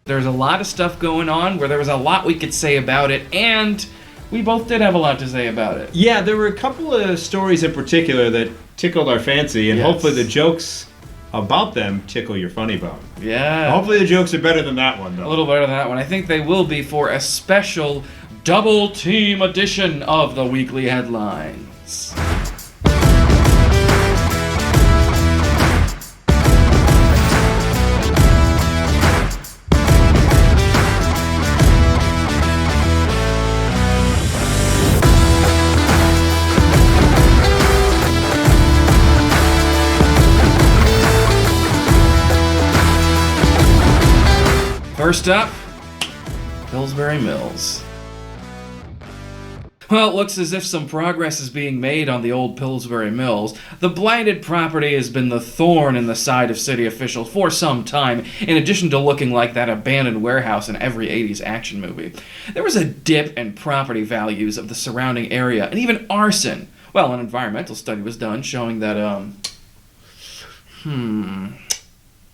There's a lot of stuff going on where there was a lot we could say about it, and we both did have a lot to say about it. Yeah, there were a couple of stories in particular that tickled our fancy, and hopefully the jokes about them tickle your funny bone. Yeah. Hopefully the jokes are better than that one, though. A little better than that one. I think they will be for a special double team edition of the Weekly Headlines. First up, Pillsbury Mills. Well, it looks as if some progress is being made on the old Pillsbury Mills. The blighted property has been the thorn in the side of city officials for some time, in addition to looking like that abandoned warehouse in every 80s action movie. There was a dip in property values of the surrounding area, and even arson. Well, an environmental study was done showing that,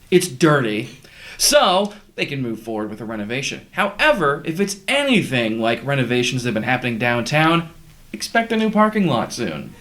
it's dirty. So, they can move forward with a renovation. However, if it's anything like renovations that have been happening downtown, expect a new parking lot soon.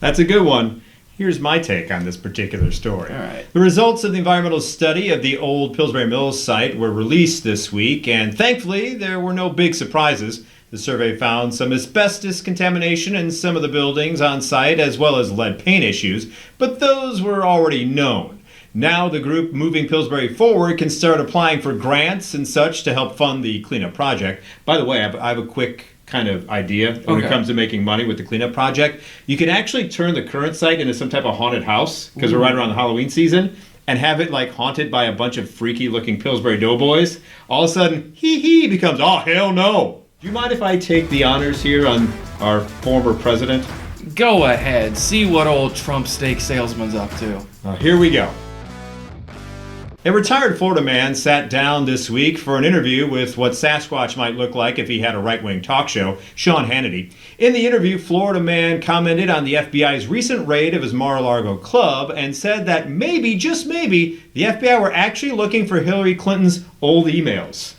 That's a good one. Here's my take on this particular story. All right. The results of the environmental study of the old Pillsbury Mills site were released this week, and thankfully there were no big surprises. The survey found some asbestos contamination in some of the buildings on site, as well as lead paint issues, but those were already known. Now the group moving Pillsbury forward can start applying for grants and such to help fund the cleanup project. By the way, I have a quick kind of idea when it comes to making money with the cleanup project. You can actually turn the current site into some type of haunted house, because we're right around the Halloween season, and have it like haunted by a bunch of freaky looking Pillsbury doughboys. All of a sudden, hee becomes, oh hell no. Do you mind if I take the honors here on our former president? Go ahead, see what old Trump steak salesman's up to. Here we go. A retired Florida man sat down this week for an interview with what Sasquatch might look like if he had a right-wing talk show, Sean Hannity. In the interview, Florida man commented on the FBI's recent raid of his Mar-a-Lago club and said that maybe, just maybe, the FBI were actually looking for Hillary Clinton's old emails.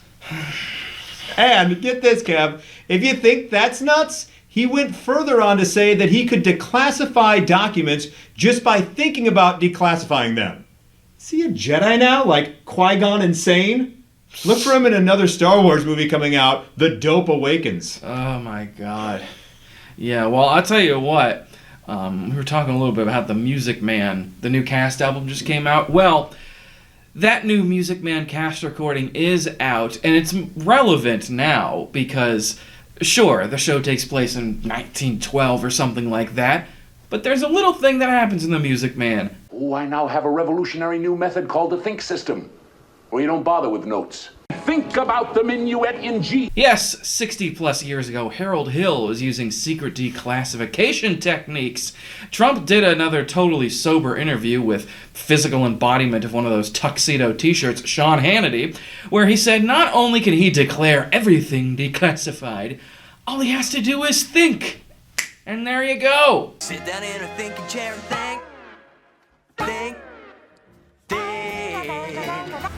And get this, Kev, if you think that's nuts, he went further on to say that he could declassify documents just by thinking about declassifying them. Is he a Jedi now, like Qui-Gon insane? Look for him in another Star Wars movie coming out, The Dope Awakens. Oh my god. Yeah, well, I'll tell you what. We were talking a little bit about the Music Man. The new cast album just came out. Well, that new Music Man cast recording is out, and it's relevant now because, sure, the show takes place in 1912 or something like that, but there's a little thing that happens in the Music Man. Oh, I now have a revolutionary new method called the think system, where you don't bother with notes. Think about the minuet in G. Yes, 60 plus years ago, Harold Hill was using secret declassification techniques. Trump did another totally sober interview with physical embodiment of one of those tuxedo t-shirts, Sean Hannity, where he said not only can he declare everything declassified, all he has to do is think. And there you go. Sit down in a thinking chair and think. Think.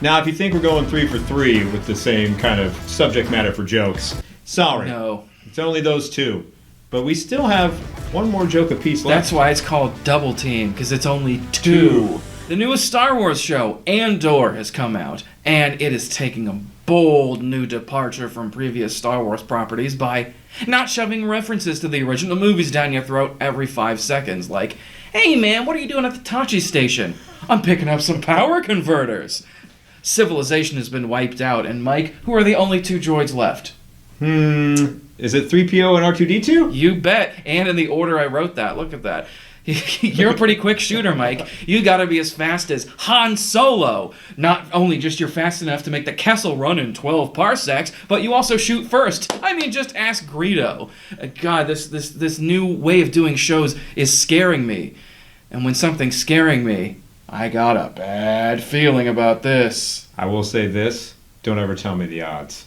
Now, if you think we're going 3 for 3 with the same kind of subject matter for jokes, sorry. No. It's only those two. But we still have one more joke apiece left. That's why it's called Double Team, because it's only two. The newest Star Wars show, Andor, has come out, and it is taking a bold new departure from previous Star Wars properties by not shoving references to the original movies down your throat every 5 seconds, like, hey man, what are you doing at the Tachi station? I'm picking up some power converters. Civilization has been wiped out, and Mike, who are the only two droids left? Is it 3PO and R2-D2? You bet, and in the order I wrote that. Look at that. You're a pretty quick shooter, Mike. You gotta be as fast as Han Solo. Not only just you're fast enough to make the Kessel run in 12 parsecs, but you also shoot first. I mean, just ask Greedo. God, this new way of doing shows is scaring me. And when something's scaring me, I got a bad feeling about this. I will say this, don't ever tell me the odds.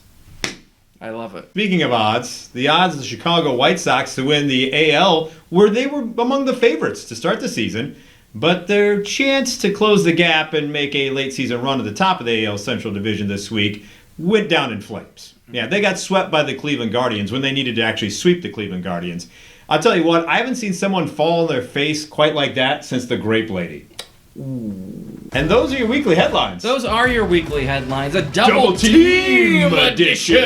I love it. Speaking of odds, the odds of the Chicago White Sox to win the AL were among the favorites to start the season, but their chance to close the gap and make a late season run at the top of the AL Central Division this week went down in flames. Yeah, they got swept by the Cleveland Guardians when they needed to actually sweep the Cleveland Guardians. I'll tell you what, I haven't seen someone fall on their face quite like that since the Grape Lady. And those are your weekly headlines. Those are your weekly headlines. A double team edition.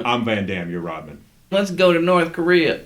I'm Van Dam, you're Rodman. Let's go to North Korea.